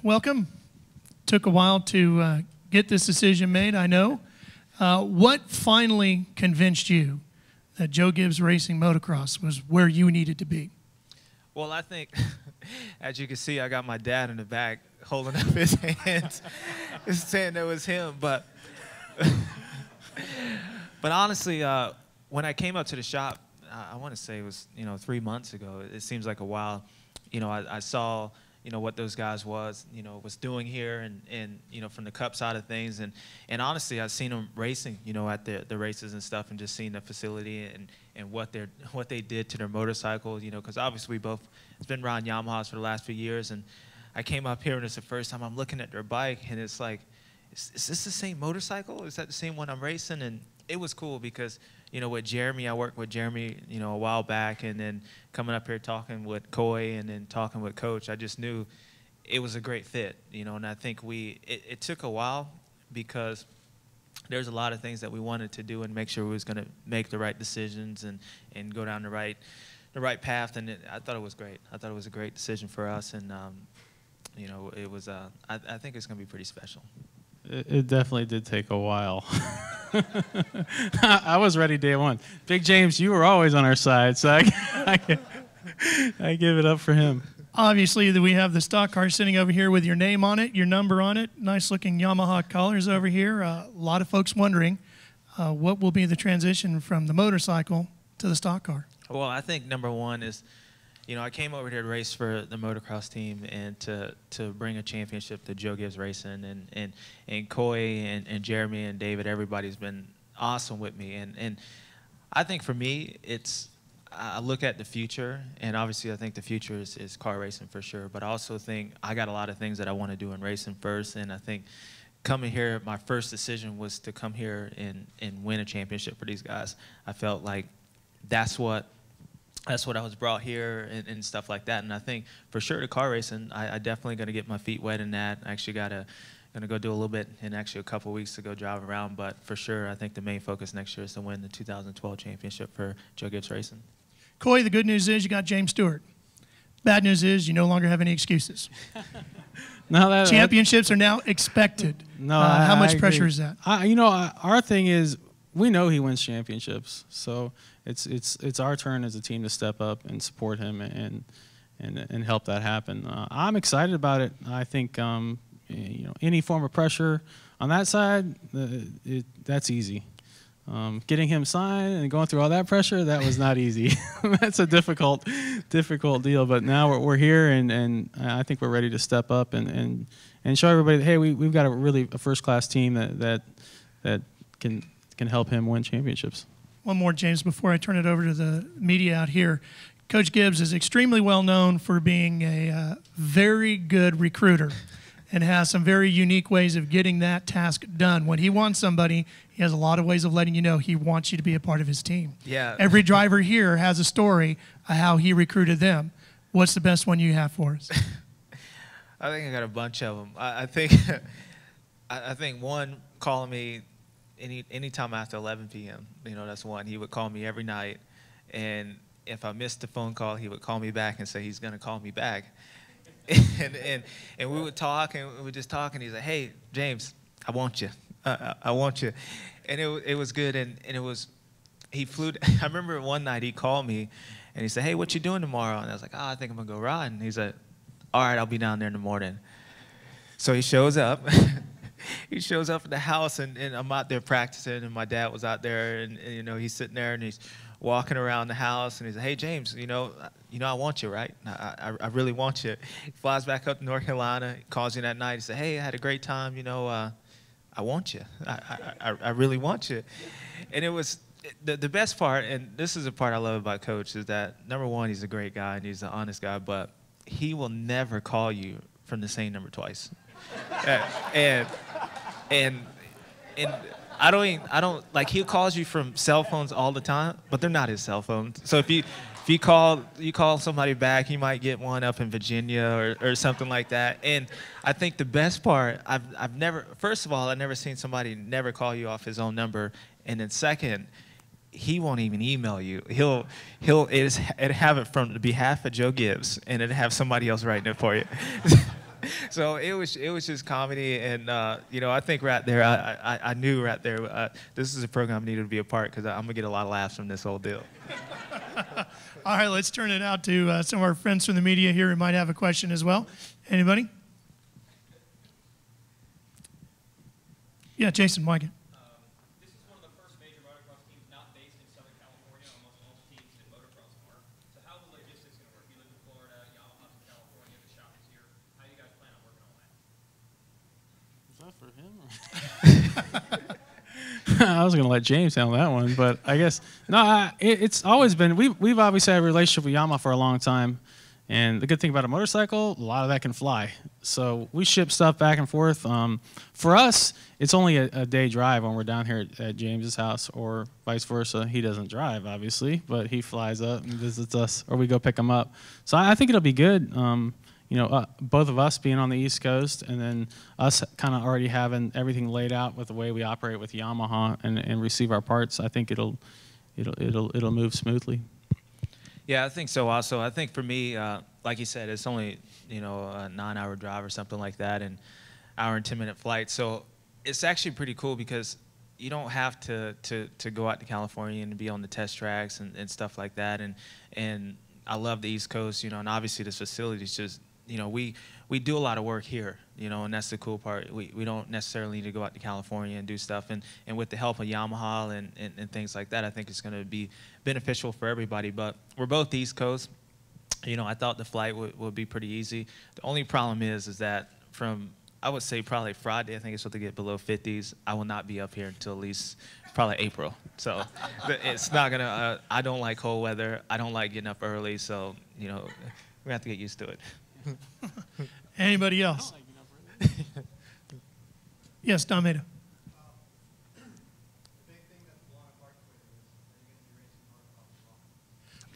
welcome. Took a while to get this decision made, I know. What finally convinced you that Joe Gibbs Racing Motocross was where you needed to be? Well, I think, as you can see, I got my dad in the back holding up his hands, saying it was him. But honestly, when I came up to the shop, I want to say it was 3 months ago. It seems like a while. I saw what those guys was doing here, and from the Cup side of things, and honestly, I've seen them racing at the races and stuff, and just seeing the facility and what they did to their motorcycle, because obviously we both has been riding Yamahas for the last few years, and I came up here and it's the first time I'm looking at their bike, and it's like, is this the same motorcycle? Is that the same one I'm racing? And it was cool because with Jeremy, I worked with Jeremy, a while back, and then coming up here talking with Coy and then talking with Coach, I just knew it was a great fit, and I think it took a while because there's a lot of things that we wanted to do and make sure we was going to make the right decisions and go down the right path, and I thought it was great. I thought it was a great decision for us, and it was. I think it's going to be pretty special. It definitely did take a while. I was ready day one. Big James, you were always on our side, so I give it up for him. Obviously, we have the stock car sitting over here with your name on it, your number on it, nice-looking Yamaha colors over here. A lot of folks wondering what will be the transition from the motorcycle to the stock car. Well, I think number one is, I came over here to race for the motocross team and to bring a championship to Joe Gibbs Racing, and Coy and Jeremy and David, everybody's been awesome with me. And I think for me, I look at the future, and obviously I think the future is car racing for sure, but I also think I got a lot of things that I want to do in racing first, and I think coming here, my first decision was to come here and win a championship for these guys. I felt like that's what I was brought here and stuff like that. And I think for sure the car racing, I definitely going to get my feet wet in that. I actually going to go do a little bit in actually a couple weeks to go drive around. But for sure, I think the main focus next year is to win the 2012 championship for Joe Gibbs Racing. Coy, the good news is you got James Stewart. Bad news is you no longer have any excuses. No, championships are now expected. No, how much I pressure agree. is that? Our thing is we know he wins championships, so it's our turn as a team to step up and support him and help that happen. I'm excited about it. I think any form of pressure on that side, that's easy. Getting him signed and going through all that pressure, that was not easy. That's a difficult deal. But now we're here, and I think we're ready to step up and show everybody that, hey, we've got a first-class team that can help him win championships. One more, James, before I turn it over to the media out here. Coach Gibbs is extremely well known for being a very good recruiter and has some very unique ways of getting that task done. When he wants somebody, he has a lot of ways of letting you know he wants you to be a part of his team. Yeah. Every driver here has a story of how he recruited them. What's the best one you have for us? I think I got a bunch of them. I think one calling me anytime after 11 p.m. That's one. He would call me every night, and if I missed the phone call, he would call me back and say he's going to call me back. and we would talk, and we would just talk, and he's like, hey, James, I want you. I want you. And it was good, and it was, he flew, I remember one night he called me, and he said, hey, what you doing tomorrow? And I was like, I think I'm going to go ride. And he's like, all right, I'll be down there in the morning. So he shows up. He shows up at the house, and I'm out there practicing, and my dad was out there, and he's sitting there, and he's walking around the house, and he's like, hey, James, I want you, right? I really want you. He flies back up to North Carolina, calls you that night. He said, hey, I had a great time. I want you. I really want you. And it was the best part, and this is the part I love about Coach, is that, number one, he's a great guy, and he's an honest guy, but he will never call you from the same number twice. and I don't like, he calls you from cell phones all the time, but they're not his cell phones. So if you call somebody back, you might get one up in Virginia or something like that. And I think the best part, I've never seen somebody never call you off his own number, and then second, he won't even email you. He'll have it from the behalf of Joe Gibbs, and it'll have somebody else writing it for you. So it was just comedy, and you know, I think right there, I knew right there, this is a program I needed to be a part, because I'm gonna get a lot of laughs from this whole deal. All right, let's turn it out to some of our friends from the media here who might have a question as well. Anybody? Yeah, Jason Weigand. This is one of the first major motocross teams not based in Southern California. Almost all teams in motocross are. So how are the logistics going to work? You live in Florida, Yamaha's in California, the shop is here. How do you guys plan on working on that? Is that for him? I was going to let James handle that one, but I guess no. It's always been we've obviously had a relationship with Yamaha for a long time, and the good thing about a motorcycle, a lot of that can fly. So we ship stuff back and forth. For us, it's only a day drive when we're down here at James's house, or vice versa. He doesn't drive, obviously, but he flies up and visits us, or we go pick him up. So I think it'll be good. You know, both of us being on the East Coast, and then us kind of already having everything laid out with the way we operate with Yamaha and receive our parts. I think it'll move smoothly. Yeah, I think so. Also, I think for me, like you said, it's only, you know, a 9-hour drive or something like that, and hour and 10-minute flight. So it's actually pretty cool, because you don't have to go out to California and be on the test tracks and stuff like that. And I love the East Coast, you know, and obviously this facility is just, you know, we do a lot of work here, you know, and that's the cool part. We don't necessarily need to go out to California and do stuff. And with the help of Yamaha and things like that, I think it's going to be beneficial for everybody. But we're both East Coast. You know, I thought the flight would be pretty easy. The only problem is that from, I would say probably Friday, I think it's supposed to get below 50s. I will not be up here until at least probably April. So it's not going to, I don't like cold weather. I don't like getting up early. So, you know, we have to get used to it. Anybody else? Yes, Don Maida.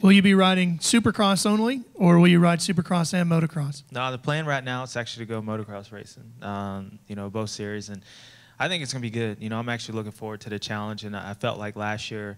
Will you be riding Supercross only, or will you ride Supercross and Motocross? No, the plan right now is actually to go motocross racing, you know, both series. And I think it's going to be good. You know, I'm actually looking forward to the challenge. And I felt like last year,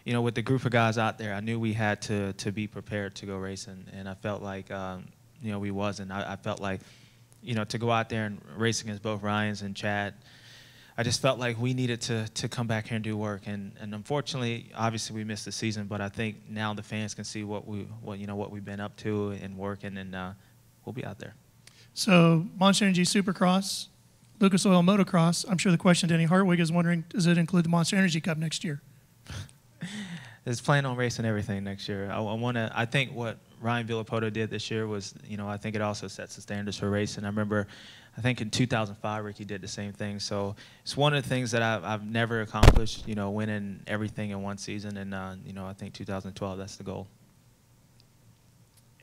you know, with the group of guys out there, I knew we had to be prepared to go racing. And I felt like, you know, we wasn't. I felt like, you know, to go out there and race against both Ryans and Chad, I just felt like we needed to come back here and do work. And unfortunately, obviously, we missed the season. But I think now the fans can see what we've been up to and working, and we'll be out there. So Monster Energy Supercross, Lucas Oil Motocross. I'm sure the question Denny Hartwig is wondering: does it include the Monster Energy Cup next year? Is planning on racing everything next year. I think what Ryan Villapoto did this year was, you know, I think it also sets the standards for racing. I remember, I think in 2005, Ricky did the same thing. So it's one of the things that I've never accomplished, you know, winning everything in one season. And, you know, I think 2012, that's the goal.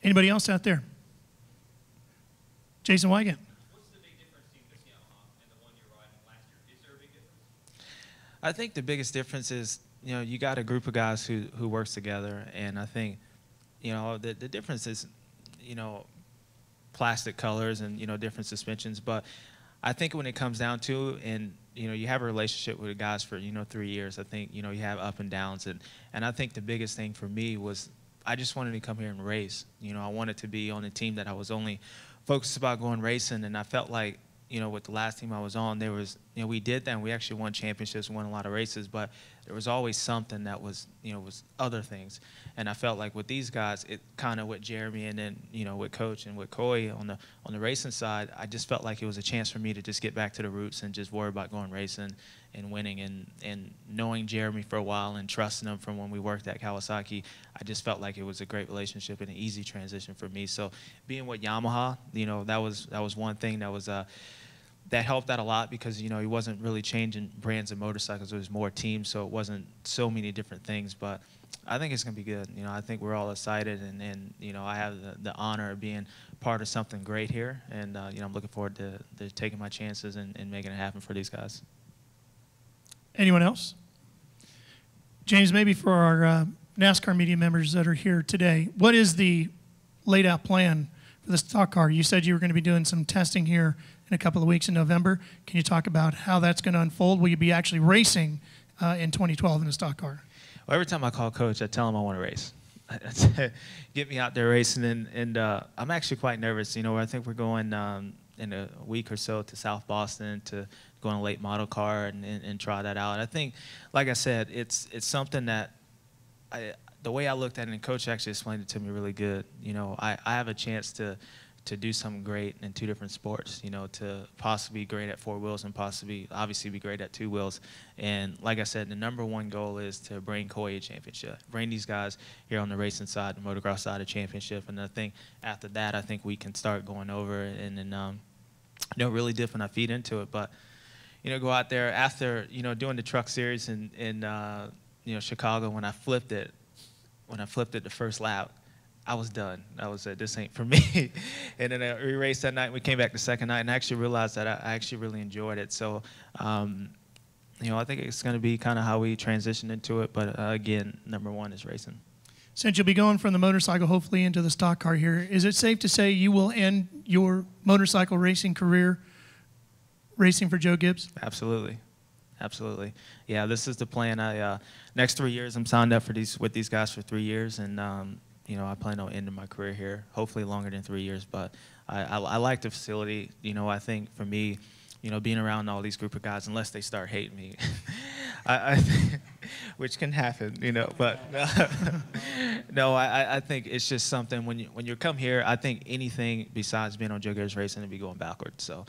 Anybody else out there? Jason Weigand. What's the big difference between this Yamaha and the one you're riding last year? Is there a big difference? I think the biggest difference is, you know, you got a group of guys who works together, and I think, you know, the difference is, you know, plastic colors and, you know, different suspensions. But I think when it comes down to, and, you know, you have a relationship with the guys for, you know, 3 years, I think, you know, you have up and downs. And I think the biggest thing for me was I just wanted to come here and race. You know, I wanted to be on a team that I was only focused about going racing, and I felt like, you know, with the last team I was on, there was, you know, we did that, and we actually won championships, won a lot of races, but there was always something that was, you know, was other things. And I felt like with these guys, it kind of with Jeremy and then, you know, with Coach and with Coy on the racing side, I just felt like it was a chance for me to just get back to the roots and just worry about going racing and winning. And knowing Jeremy for a while and trusting him from when we worked at Kawasaki, I just felt like it was a great relationship and an easy transition for me. So being with Yamaha, you know, that was one thing that was that helped out a lot, because, you know, he wasn't really changing brands of motorcycles. There was more teams, so it wasn't so many different things. But I think it's going to be good. You know, I think we're all excited, and you know, I have the honor of being part of something great here. And, you know, I'm looking forward to taking my chances and making it happen for these guys. Anyone else? James, maybe for our NASCAR media members that are here today, what is the laid out plan for the stock car? You said you were going to be doing some testing here in a couple of weeks in November. Can you talk about how that's going to unfold? Will you be actually racing in 2012 in a stock car? Well, every time I call Coach, I tell him I want to race. I say, get me out there racing, and I'm actually quite nervous. You know, I think we're going in a week or so to South Boston to go on a late model car and try that out. I think, like I said, it's something that the way I looked at it, and Coach actually explained it to me really good. You know, I have a chance to do something great in 2 different sports, you know, to possibly be great at 4 wheels and possibly, obviously, be great at 2 wheels. And like I said, the #1 goal is to bring Koei a championship, bring these guys here on the racing side, the motocross side, a championship. And I think after that, I think we can start going over and then, you know, really dipping our feet into it. But, you know, go out there after, you know, doing the truck series in you know, Chicago, when I flipped it the first lap, I was done. I was this ain't for me. And then we raced that night, and we came back the second night, and I actually realized that I actually really enjoyed it. So, you know, I think it's going to be kind of how we transition into it. But again, #1 is racing. Since you'll be going from the motorcycle hopefully into the stock car here, is it safe to say you will end your motorcycle racing career racing for Joe Gibbs? Absolutely. Absolutely. Yeah, this is the plan. Next 3 years, I'm signed up with these guys for 3 years, and you know, I plan on ending my career here, hopefully longer than 3 years. But I like the facility. You know, I think for me, you know, being around all these group of guys, unless they start hating me, which can happen, you know. But no, I think it's just something when you come here. I think anything besides being on JGR Racing would be going backwards. So,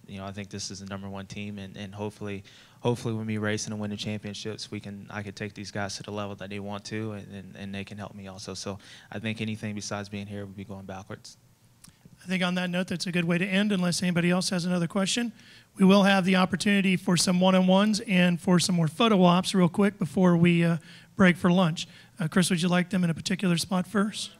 you know, I think this is the #1 team, and hopefully when we racing and winning championships, I could take these guys to the level that they want to, and they can help me also. So I think anything besides being here would be going backwards. I think on that note, that's a good way to end, unless anybody else has another question. We will have the opportunity for some one-on-ones and for some more photo ops real quick before we break for lunch. Chris, would you like them in a particular spot first?